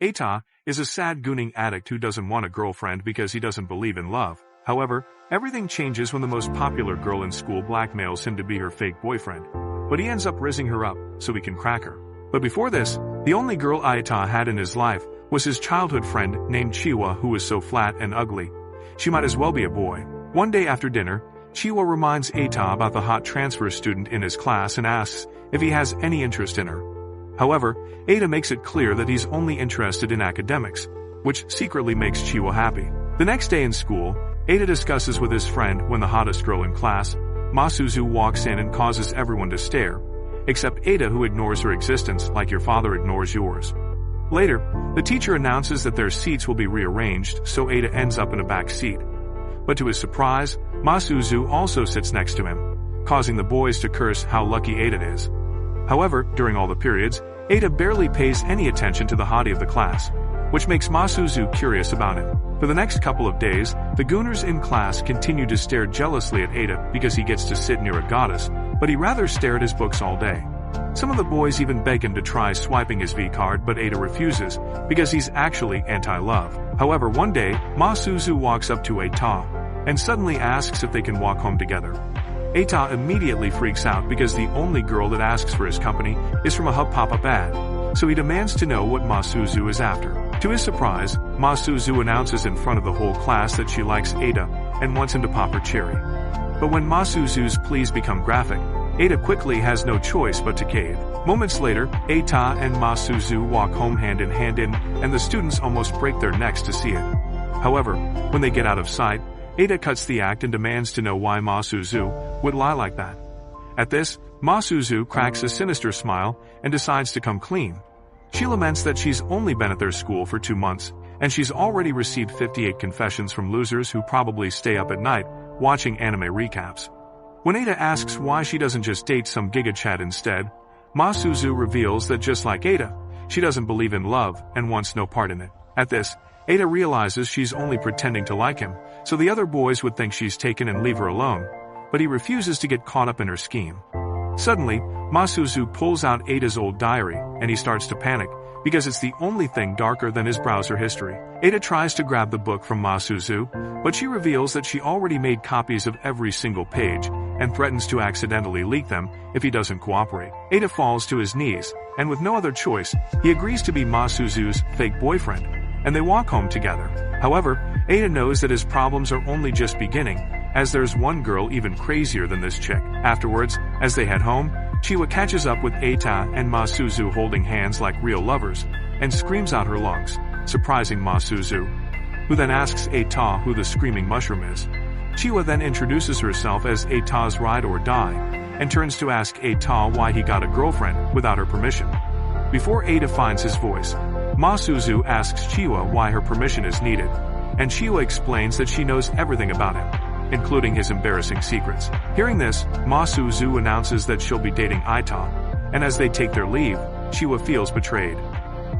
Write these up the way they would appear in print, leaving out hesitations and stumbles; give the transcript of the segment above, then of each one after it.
Eita is a sad gooning addict who doesn't want a girlfriend because he doesn't believe in love. However, everything changes when the most popular girl in school blackmails him to be her fake boyfriend. But he ends up rizzing her up so he can crack her. But before this, the only girl Eita had in his life was his childhood friend named Chiwa, who was so flat and ugly. She might as well be a boy. One day after dinner, Chiwa reminds Eita about the hot transfer student in his class and asks if he has any interest in her. However, Eita makes it clear that he's only interested in academics, which secretly makes Chiwa happy. The next day in school, Eita discusses with his friend when the hottest girl in class, Masuzu, walks in and causes everyone to stare, except Eita, who ignores her existence like your father ignores yours. Later, the teacher announces that their seats will be rearranged, so Eita ends up in a back seat. But to his surprise, Masuzu also sits next to him, causing the boys to curse how lucky Eita is. However, during all the periods, Eita barely pays any attention to the hottie of the class, which makes Masuzu curious about him. For the next couple of days, the gooners in class continue to stare jealously at Eita because he gets to sit near a goddess, but he rather stare at his books all day. Some of the boys even beg him to try swiping his V-card, but Eita refuses because he's actually anti-love. However, one day, Masuzu walks up to Eita and suddenly asks if they can walk home together. Eita immediately freaks out because the only girl that asks for his company is from a Hub pop-up ad, so he demands to know what Masuzu is after. To his surprise, Masuzu announces in front of the whole class that she likes Eita and wants him to pop her cherry. But when Masuzu's pleas become graphic, Eita quickly has no choice but to cave. Moments later, Eita and Masuzu walk home hand in hand and the students almost break their necks to see it. However, when they get out of sight, Eita cuts the act and demands to know why Masuzu would lie like that. At this, Masuzu cracks a sinister smile and decides to come clean. She laments that she's only been at their school for 2 months, and she's already received 58 confessions from losers who probably stay up at night watching anime recaps. When Eita asks why she doesn't just date some Giga Chad instead, Masuzu reveals that just like Eita, she doesn't believe in love and wants no part in it. At this, Eita realizes she's only pretending to like him, so the other boys would think she's taken and leave her alone, but he refuses to get caught up in her scheme. Suddenly, Masuzu pulls out Eita's old diary, and he starts to panic, because it's the only thing darker than his browser history. Eita tries to grab the book from Masuzu, but she reveals that she already made copies of every single page, and threatens to accidentally leak them if he doesn't cooperate. Eita falls to his knees, and with no other choice, he agrees to be Masuzu's fake boyfriend, and they walk home together. However, Eita knows that his problems are only just beginning, as there's one girl even crazier than this chick. Afterwards, as they head home, Chiwa catches up with Eita and Masuzu holding hands like real lovers, and screams out her lungs, surprising Masuzu, who then asks Eita who the screaming mushroom is. Chiwa then introduces herself as Eita's ride or die, and turns to ask Eita why he got a girlfriend without her permission. Before Eita finds his voice, Masuzu asks Chiwa why her permission is needed, and Chiwa explains that she knows everything about him, including his embarrassing secrets. Hearing this, Masuzu announces that she'll be dating Eita, and as they take their leave, Chiwa feels betrayed.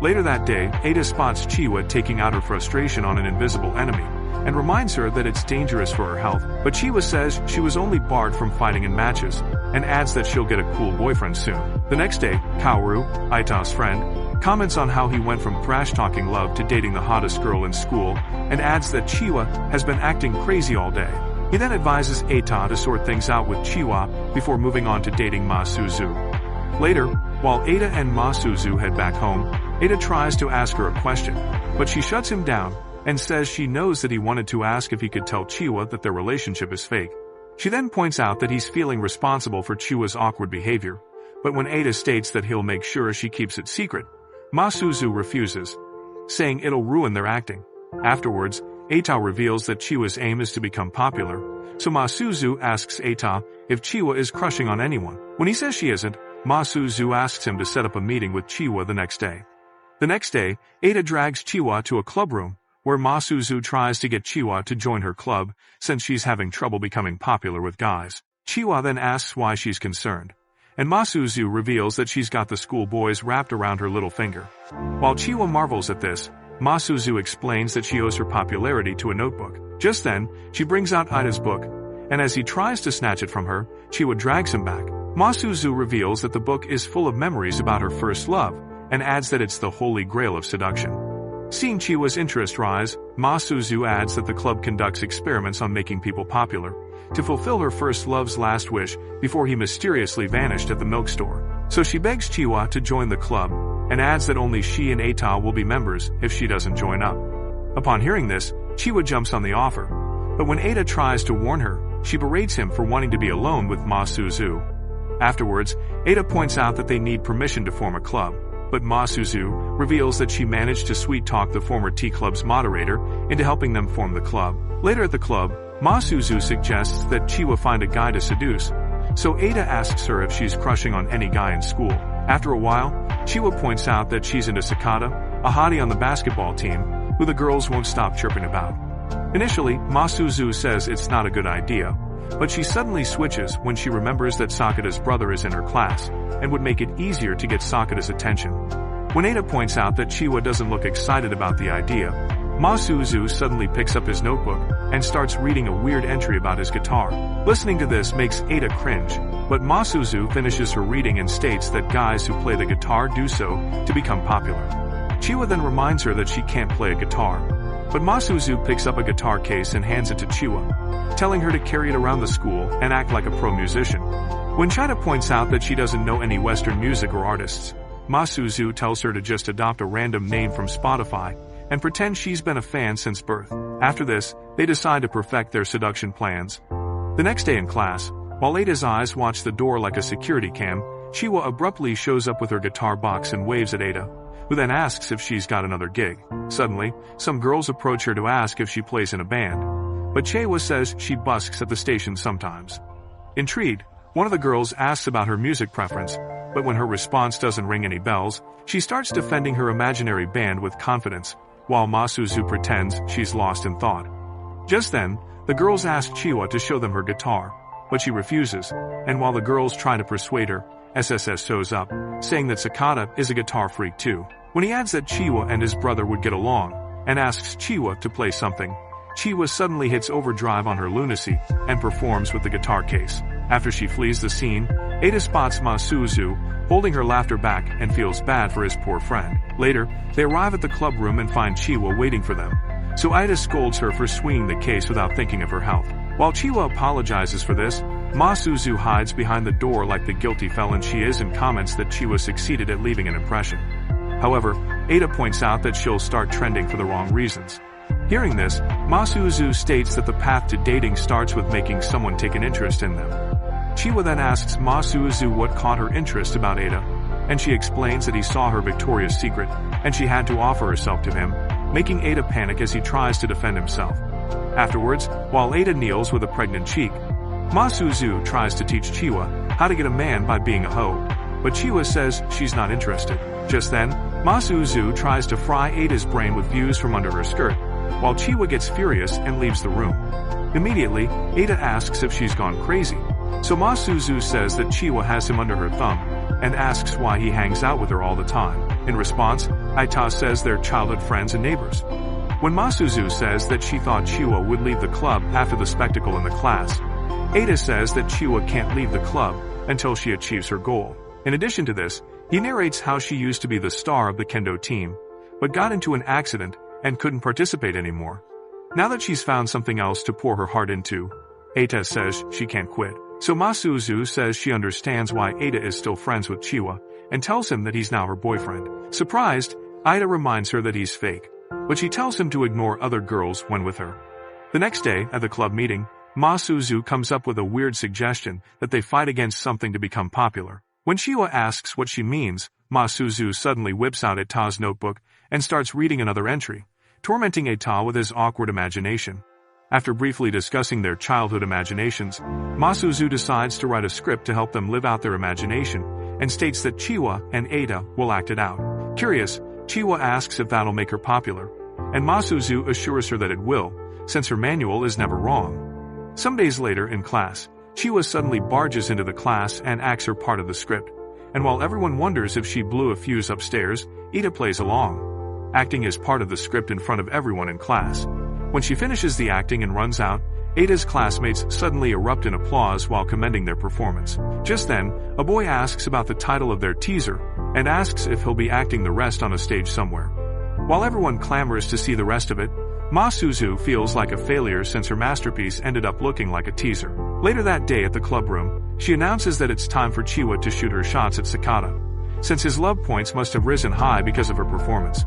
Later that day, Eita spots Chiwa taking out her frustration on an invisible enemy, and reminds her that it's dangerous for her health, but Chiwa says she was only barred from fighting in matches, and adds that she'll get a cool boyfriend soon. The next day, Kaoru, Eita's friend, comments on how he went from thrash-talking love to dating the hottest girl in school, and adds that Chiwa has been acting crazy all day. He then advises Eita to sort things out with Chiwa before moving on to dating Masuzu. Later, while Eita and Masuzu head back home, Eita tries to ask her a question, but she shuts him down and says she knows that he wanted to ask if he could tell Chiwa that their relationship is fake. She then points out that he's feeling responsible for Chiwa's awkward behavior, but when Eita states that he'll make sure she keeps it secret, Masuzu refuses, saying it'll ruin their acting. Afterwards, Eita reveals that Chiwa's aim is to become popular, so Masuzu asks Eita if Chiwa is crushing on anyone. When he says she isn't, Masuzu asks him to set up a meeting with Chiwa the next day. The next day, Eita drags Chiwa to a club room, where Masuzu tries to get Chiwa to join her club since she's having trouble becoming popular with guys. Chiwa then asks why she's concerned, and Masuzu reveals that she's got the school boys wrapped around her little finger. While Chiwa marvels at this, Masuzu explains that she owes her popularity to a notebook. Just then, she brings out Eita's book, and as he tries to snatch it from her, Chiwa drags him back. Masuzu reveals that the book is full of memories about her first love, and adds that it's the holy grail of seduction. Seeing Chiwa's interest rise, Masuzu adds that the club conducts experiments on making people popular, to fulfill her first love's last wish before he mysteriously vanished at the milk store. So she begs Chiwa to join the club, and adds that only she and Eita will be members if she doesn't join up. Upon hearing this, Chiwa jumps on the offer, but when Eita tries to warn her, she berates him for wanting to be alone with Masuzu. Afterwards, Eita points out that they need permission to form a club, but Masuzu reveals that she managed to sweet-talk the former T-Club's moderator into helping them form the club. Later at the club, Masuzu suggests that Chiwa find a guy to seduce, so Eita asks her if she's crushing on any guy in school. After a while, Chiwa points out that she's into Sakata, a hottie on the basketball team, who the girls won't stop chirping about. Initially, Masuzu says it's not a good idea, but she suddenly switches when she remembers that Sakata's brother is in her class, and would make it easier to get Sakata's attention. When Eita points out that Chiwa doesn't look excited about the idea, Masuzu suddenly picks up his notebook and starts reading a weird entry about his guitar. Listening to this makes Eita cringe, but Masuzu finishes her reading and states that guys who play the guitar do so to become popular. Chiwa then reminds her that she can't play a guitar, but Masuzu picks up a guitar case and hands it to Chiwa, telling her to carry it around the school and act like a pro musician. When China points out that she doesn't know any Western music or artists, Masuzu tells her to just adopt a random name from Spotify and pretend she's been a fan since birth. After this, they decide to perfect their seduction plans. The next day in class, while Eita's eyes watch the door like a security cam, Chiwa abruptly shows up with her guitar box and waves at Eita, who then asks if she's got another gig. Suddenly, some girls approach her to ask if she plays in a band, but Chiwa says she busks at the station sometimes. Intrigued, one of the girls asks about her music preference, but when her response doesn't ring any bells, she starts defending her imaginary band with confidence, while Masuzu pretends she's lost in thought. Just then, the girls ask Chiwa to show them her guitar, but she refuses, and while the girls try to persuade her, SSS shows up, saying that Sakata is a guitar freak too. When he adds that Chiwa and his brother would get along, and asks Chiwa to play something, Chiwa suddenly hits overdrive on her lunacy and performs with the guitar case. After she flees the scene, Eita spots Masuzu holding her laughter back and feels bad for his poor friend. Later, they arrive at the club room and find Chiwa waiting for them, so Eita scolds her for swinging the case without thinking of her health. While Chiwa apologizes for this, Masuzu hides behind the door like the guilty felon she is and comments that Chiwa succeeded at leaving an impression. However, Eita points out that she'll start trending for the wrong reasons. Hearing this, Masuzu states that the path to dating starts with making someone take an interest in them. Chiwa then asks Masuzu what caught her interest about Eita, and she explains that he saw her Victoria's Secret, and she had to offer herself to him, making Eita panic as he tries to defend himself. Afterwards, while Eita kneels with a pregnant cheek, Masuzu tries to teach Chiwa how to get a man by being a hoe, but Chiwa says she's not interested. Just then, Masuzu tries to fry Eita's brain with views from under her skirt, while Chiwa gets furious and leaves the room. Immediately, Eita asks if she's gone crazy, so Masuzu says that Chiwa has him under her thumb, and asks why he hangs out with her all the time. In response, Eita says they're childhood friends and neighbors. When Masuzu says that she thought Chiwa would leave the club after the spectacle in the class, Eita says that Chiwa can't leave the club until she achieves her goal. In addition to this, he narrates how she used to be the star of the kendo team, but got into an accident and couldn't participate anymore. Now that she's found something else to pour her heart into, Eita says she can't quit. So Masuzu says she understands why Eita is still friends with Chiwa, and tells him that he's now her boyfriend. Surprised, Eita reminds her that he's fake, but she tells him to ignore other girls when with her. The next day, at the club meeting, Masuzu comes up with a weird suggestion that they fight against something to become popular. When Chiwa asks what she means, Masuzu suddenly whips out Eita's notebook and starts reading another entry, tormenting Eita with his awkward imagination. After briefly discussing their childhood imaginations, Masuzu decides to write a script to help them live out their imagination, and states that Chiwa and Eita will act it out. Curious, Chiwa asks if that'll make her popular, and Masuzu assures her that it will, since her manual is never wrong. Some days later in class, Chiwa suddenly barges into the class and acts her part of the script, and while everyone wonders if she blew a fuse upstairs, Eita plays along, acting as part of the script in front of everyone in class. When she finishes the acting and runs out, Eita's classmates suddenly erupt in applause while commending their performance. Just then, a boy asks about the title of their teaser, and asks if he'll be acting the rest on a stage somewhere. While everyone clamors to see the rest of it, Masuzu feels like a failure since her masterpiece ended up looking like a teaser. Later that day at the club room, she announces that it's time for Chiwa to shoot her shots at Sakata, since his love points must have risen high because of her performance.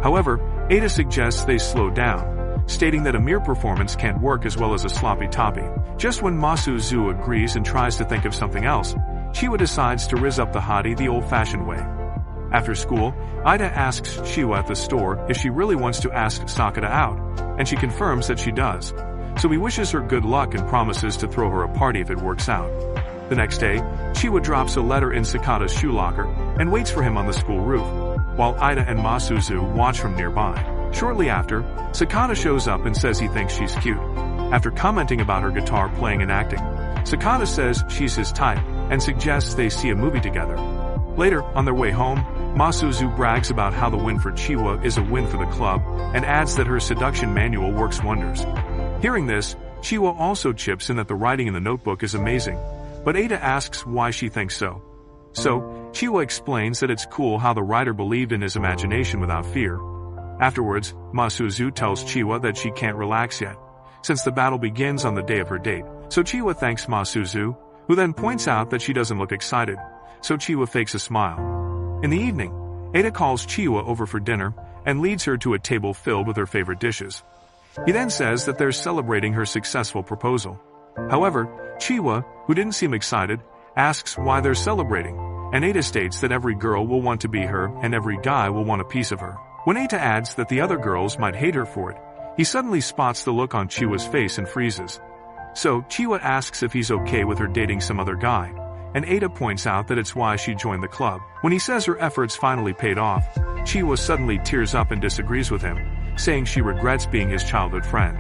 However, Eita suggests they slow down, stating that a mere performance can't work as well as a sloppy toppy. Just when Masuzu agrees and tries to think of something else, Chiwa decides to rizz up the hottie the old-fashioned way. After school, Eita asks Chiwa at the store if she really wants to ask Sakata out, and she confirms that she does. So he wishes her good luck and promises to throw her a party if it works out. The next day, Chiwa drops a letter in Sakata's shoe locker and waits for him on the school roof, while Eita and Masuzu watch from nearby. Shortly after, Sakata shows up and says he thinks she's cute. After commenting about her guitar playing and acting, Sakata says she's his type and suggests they see a movie together. Later, on their way home, Masuzu brags about how the win for Chiwa is a win for the club and adds that her seduction manual works wonders. Hearing this, Chiwa also chips in that the writing in the notebook is amazing, but Eita asks why she thinks so. So, Chiwa explains that it's cool how the writer believed in his imagination without fear. Afterwards, Masuzu tells Chiwa that she can't relax yet, since the battle begins on the day of her date. So Chiwa thanks Masuzu, who then points out that she doesn't look excited, so Chiwa fakes a smile. In the evening, Eita calls Chiwa over for dinner and leads her to a table filled with her favorite dishes. He then says that they're celebrating her successful proposal. However, Chiwa, who didn't seem excited, asks why they're celebrating, and Eita states that every girl will want to be her and every guy will want a piece of her. When Eita adds that the other girls might hate her for it, he suddenly spots the look on Chiwa's face and freezes. So, Chiwa asks if he's okay with her dating some other guy, and Eita points out that it's why she joined the club. When he says her efforts finally paid off, Chiwa suddenly tears up and disagrees with him, saying she regrets being his childhood friend.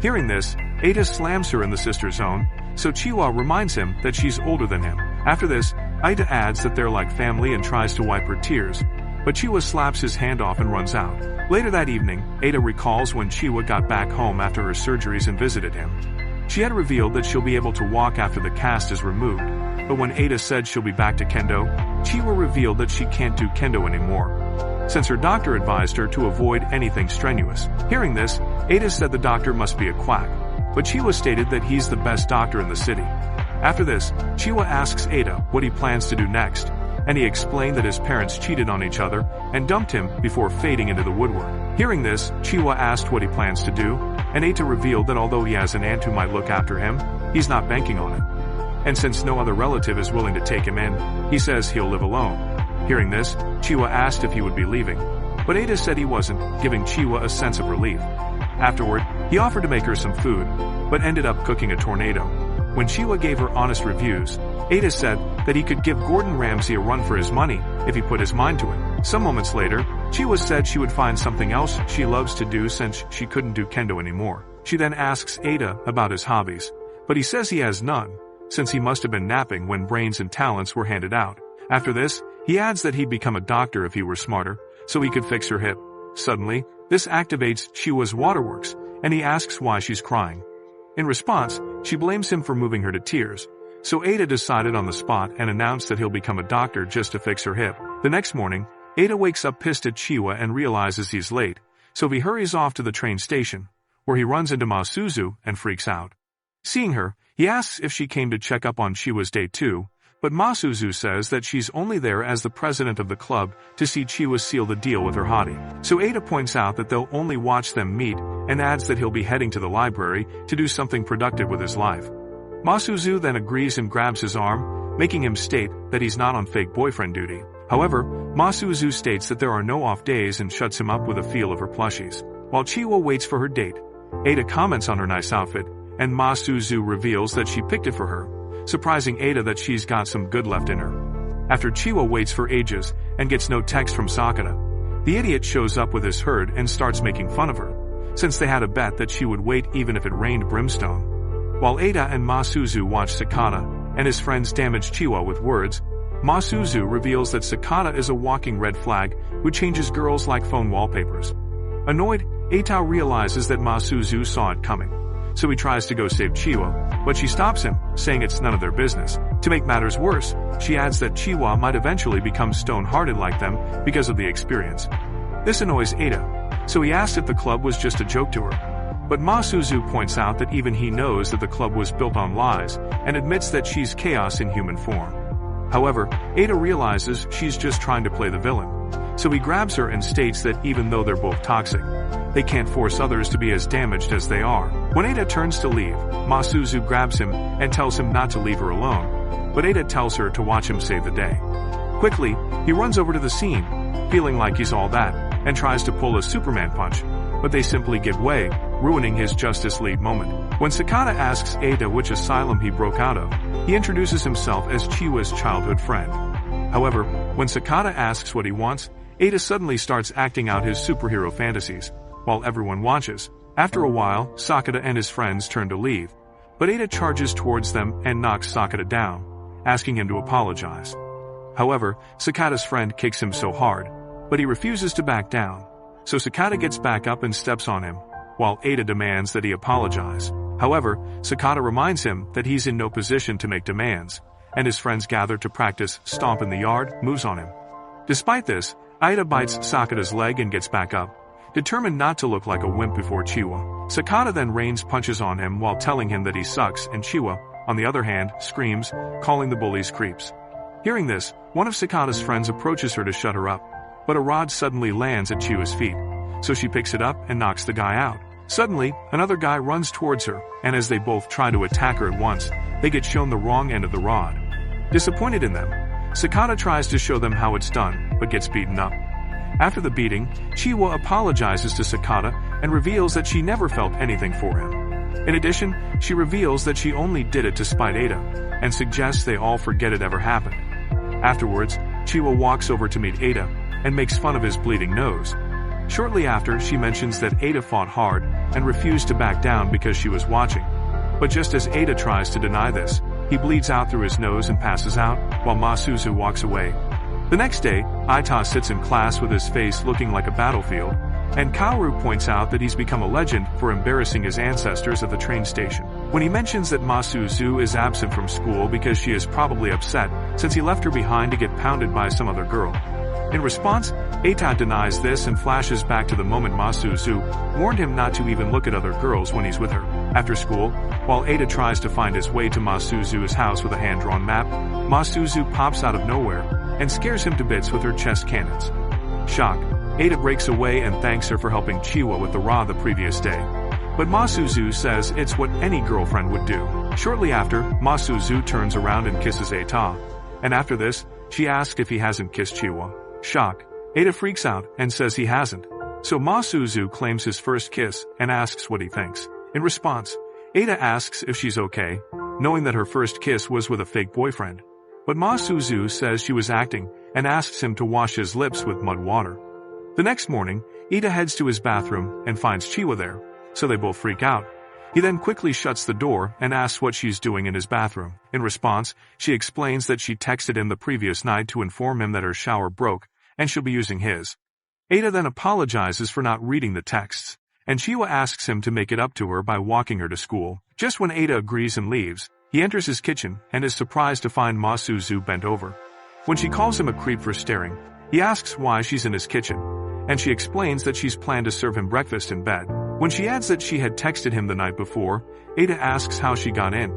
Hearing this, Eita slams her in the sister zone, so Chiwa reminds him that she's older than him. After this, Eita adds that they're like family and tries to wipe her tears, but Chiwa slaps his hand off and runs out. Later that evening, Eita recalls when Chiwa got back home after her surgeries and visited him. She had revealed that she'll be able to walk after the cast is removed, but when Eita said she'll be back to kendo, Chiwa revealed that she can't do kendo anymore, since her doctor advised her to avoid anything strenuous. Hearing this, Eita said the doctor must be a quack, but Chiwa stated that he's the best doctor in the city. After this, Chiwa asks Eita what he plans to do next, and he explained that his parents cheated on each other and dumped him before fading into the woodwork. Hearing this, Chiwa asked what he plans to do, and Eita revealed that although he has an aunt who might look after him, he's not banking on it. And since no other relative is willing to take him in, he says he'll live alone. Hearing this, Chiwa asked if he would be leaving, but Eita said he wasn't, giving Chiwa a sense of relief. Afterward, he offered to make her some food, but ended up cooking a tornado. When Chiwa gave her honest reviews, Eita said that he could give Gordon Ramsay a run for his money if he put his mind to it. Some moments later, Chiwa said she would find something else she loves to do since she couldn't do kendo anymore. She then asks Eita about his hobbies, but he says he has none, since he must have been napping when brains and talents were handed out. After this, he adds that he'd become a doctor if he were smarter, so he could fix her hip. Suddenly, this activates Chiwa's waterworks, and he asks why she's crying. In response, she blames him for moving her to tears, so Eita decided on the spot and announced that he'll become a doctor just to fix her hip. The next morning, Eita wakes up pissed at Chiwa and realizes he's late, so he hurries off to the train station, where he runs into Masuzu and freaks out. Seeing her, he asks if she came to check up on Chiwa's date too, but Masuzu says that she's only there as the president of the club to see Chiwa seal the deal with her hottie. So Eita points out that they'll only watch them meet and adds that he'll be heading to the library to do something productive with his life. Masuzu then agrees and grabs his arm, making him state that he's not on fake boyfriend duty. However, Masuzu states that there are no off days and shuts him up with a feel of her plushies. While Chiwa waits for her date, Eita comments on her nice outfit, and Masuzu reveals that she picked it for her, surprising Eita that she's got some good left in her. After Chiwa waits for ages and gets no text from Sakata, the idiot shows up with his herd and starts making fun of her, since they had a bet that she would wait even if it rained brimstone. While Eita and Masuzu watch Sakata and his friends damage Chiwa with words, Masuzu reveals that Sakata is a walking red flag who changes girls like phone wallpapers. Annoyed, Eita realizes that Masuzu saw it coming, so he tries to go save Chiwa, but she stops him, saying it's none of their business. To make matters worse, she adds that Chiwa might eventually become stone-hearted like them because of the experience. This annoys Eita, so he asks if the club was just a joke to her. But Masuzu points out that even he knows that the club was built on lies, and admits that she's chaos in human form. However, Eita realizes she's just trying to play the villain. So he grabs her and states that even though they're both toxic, they can't force others to be as damaged as they are. When Eita turns to leave, Masuzu grabs him and tells him not to leave her alone, but Eita tells her to watch him save the day. Quickly, he runs over to the scene, feeling like he's all that, and tries to pull a Superman punch, but they simply give way, ruining his Justice League moment. When Sakata asks Eita which asylum he broke out of, he introduces himself as Chiwa's childhood friend. However, when Sakata asks what he wants, Eita suddenly starts acting out his superhero fantasies, while everyone watches. After a while, Sakata and his friends turn to leave, but Eita charges towards them and knocks Sakata down, asking him to apologize. However, Sakata's friend kicks him so hard, but he refuses to back down, so Sakata gets back up and steps on him, while Eita demands that he apologize. However, Sakata reminds him that he's in no position to make demands, and his friends gather to practice stomp in the yard moves on him. Despite this, Eita bites Sakata's leg and gets back up, determined not to look like a wimp before Chiwa. Sakata then rains punches on him while telling him that he sucks, and Chiwa, on the other hand, screams, calling the bullies creeps. Hearing this, one of Sakata's friends approaches her to shut her up, but a rod suddenly lands at Chiwa's feet, so she picks it up and knocks the guy out. Suddenly, another guy runs towards her, and as they both try to attack her at once, they get shown the wrong end of the rod. Disappointed in them, Sakata tries to show them how it's done, but gets beaten up. After the beating, Chiwa apologizes to Sakata and reveals that she never felt anything for him. In addition, she reveals that she only did it to spite Eita, and suggests they all forget it ever happened. Afterwards, Chiwa walks over to meet Eita, and makes fun of his bleeding nose. Shortly after, she mentions that Eita fought hard, and refused to back down because she was watching. But just as Eita tries to deny this, he bleeds out through his nose and passes out, while Masuzu walks away. The next day, Eita sits in class with his face looking like a battlefield, and Kaoru points out that he's become a legend for embarrassing his ancestors at the train station. When he mentions that Masuzu is absent from school because she is probably upset since he left her behind to get pounded by some other girl. In response, Eita denies this and flashes back to the moment Masuzu warned him not to even look at other girls when he's with her. After school, while Eita tries to find his way to Masuzu's house with a hand-drawn map, Masuzu pops out of nowhere and scares him to bits with her chest cannons. Shocked, Eita breaks away and thanks her for helping Chiwa with the rod the previous day. But Masuzu says it's what any girlfriend would do. Shortly after, Masuzu turns around and kisses Eita, and after this, she asks if he hasn't kissed Chiwa. Shocked, Eita freaks out and says he hasn't. So Masuzu claims his first kiss and asks what he thinks. In response, Eita asks if she's okay, knowing that her first kiss was with a fake boyfriend. But Masuzu says she was acting and asks him to wash his lips with mud water. The next morning, Eita heads to his bathroom and finds Chiwa there, so they both freak out. He then quickly shuts the door and asks what she's doing in his bathroom. In response, she explains that she texted him the previous night to inform him that her shower broke and she'll be using his. Eita then apologizes for not reading the texts, and Chiwa asks him to make it up to her by walking her to school. Just when Eita agrees and leaves, he enters his kitchen and is surprised to find Masuzu bent over. When she calls him a creep for staring, he asks why she's in his kitchen, and she explains that she's planned to serve him breakfast in bed. When she adds that she had texted him the night before, Eita asks how she got in,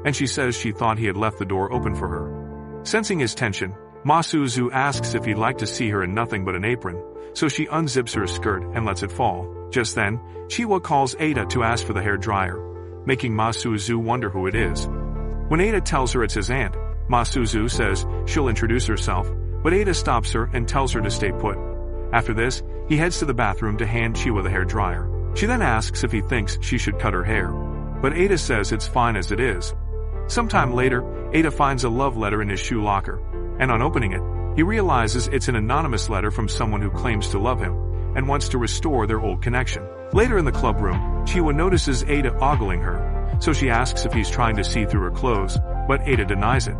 and she says she thought he had left the door open for her. Sensing his tension, Masuzu asks if he'd like to see her in nothing but an apron, so she unzips her skirt and lets it fall. Just then, Chiwa calls Eita to ask for the hair dryer, making Masuzu wonder who it is. When Eita tells her it's his aunt, Masuzu says she'll introduce herself, but Eita stops her and tells her to stay put. After this, he heads to the bathroom to hand Chiwa the hair dryer. She then asks if he thinks she should cut her hair, but Eita says it's fine as it is. Sometime later, Eita finds a love letter in his shoe locker, and on opening it, he realizes it's an anonymous letter from someone who claims to love him and wants to restore their old connection. Later in the club room, Chiwa notices Eita ogling her, so she asks if he's trying to see through her clothes, but Eita denies it.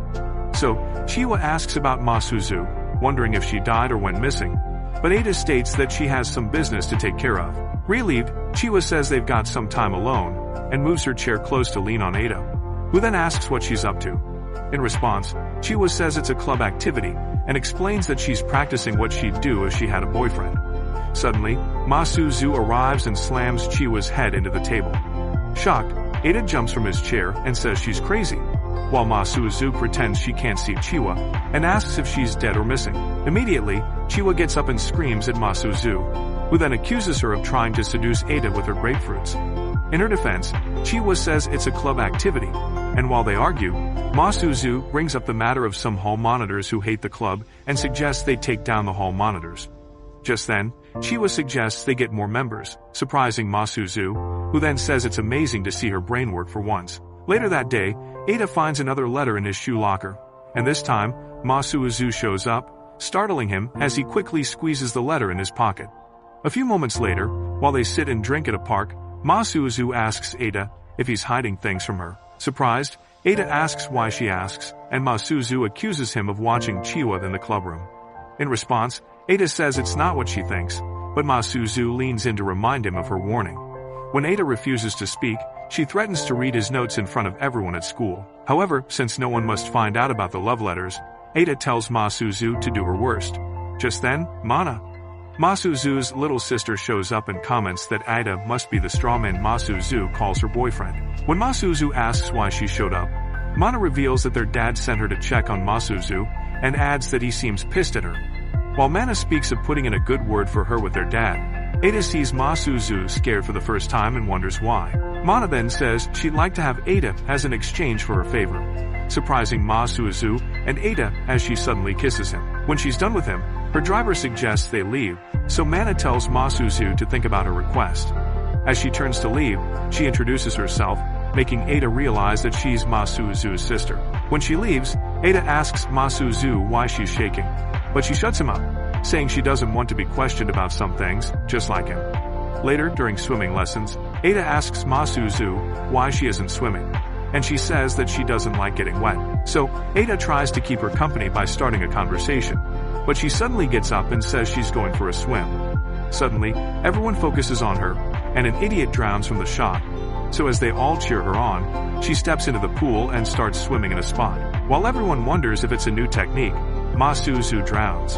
So, Chiwa asks about Masuzu, wondering if she died or went missing, but Eita states that she has some business to take care of. Relieved, Chiwa says they've got some time alone, and moves her chair close to lean on Eita, who then asks what she's up to. In response, Chiwa says it's a club activity, and explains that she's practicing what she'd do if she had a boyfriend. Suddenly, Masuzu arrives and slams Chiwa's head into the table. Shocked, Eita jumps from his chair and says she's crazy, while Masuzu pretends she can't see Chiwa and asks if she's dead or missing. Immediately, Chiwa gets up and screams at Masuzu, who then accuses her of trying to seduce Eita with her grapefruits. In her defense, Chiwa says it's a club activity, and while they argue, Masuzu brings up the matter of some hall monitors who hate the club and suggests they take down the hall monitors. Just then, Chiwa suggests they get more members, surprising Masuzu, who then says it's amazing to see her brain work for once. Later that day, Eita finds another letter in his shoe locker, and this time, Masuzu shows up, startling him as he quickly squeezes the letter in his pocket. A few moments later, while they sit and drink at a park, Masuzu asks Eita if he's hiding things from her. Surprised, Eita asks why she asks, and Masuzu accuses him of watching Chiwa in the clubroom. In response, Eita says it's not what she thinks, but Masuzu leans in to remind him of her warning. When Eita refuses to speak, she threatens to read his notes in front of everyone at school. However, since no one must find out about the love letters, Eita tells Masuzu to do her worst. Just then, Masuzu's little sister shows up and comments that Eita must be the strawman Masuzu calls her boyfriend. When Masuzu asks why she showed up, Mana reveals that their dad sent her to check on Masuzu and adds that he seems pissed at her. While Mana speaks of putting in a good word for her with their dad, Eita sees Masuzu scared for the first time and wonders why. Mana then says she'd like to have Eita as an exchange for her favor, surprising Masuzu and Eita as she suddenly kisses him. When she's done with him, her driver suggests they leave, so Mana tells Masuzu to think about her request. As she turns to leave, she introduces herself, making Eita realize that she's Masuzu's sister. When she leaves, Eita asks Masuzu why she's shaking, but she shuts him up, saying she doesn't want to be questioned about some things, just like him. Later, during swimming lessons, Eita asks Masuzu why she isn't swimming, and she says that she doesn't like getting wet. So, Eita tries to keep her company by starting a conversation, but she suddenly gets up and says she's going for a swim. Suddenly, everyone focuses on her, and an idiot drowns from the shock. So as they all cheer her on, she steps into the pool and starts swimming in a spot. While everyone wonders if it's a new technique, Masuzu drowns.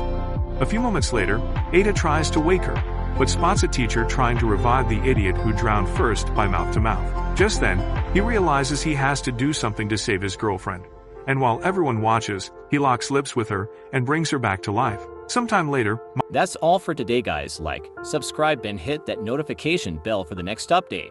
A few moments later, Eita tries to wake her, but spots a teacher trying to revive the idiot who drowned first by mouth to mouth. Just then, he realizes he has to do something to save his girlfriend. And while everyone watches, he locks lips with her and brings her back to life. Sometime later, That's all for today, guys. Like, subscribe and hit that notification bell for the next update.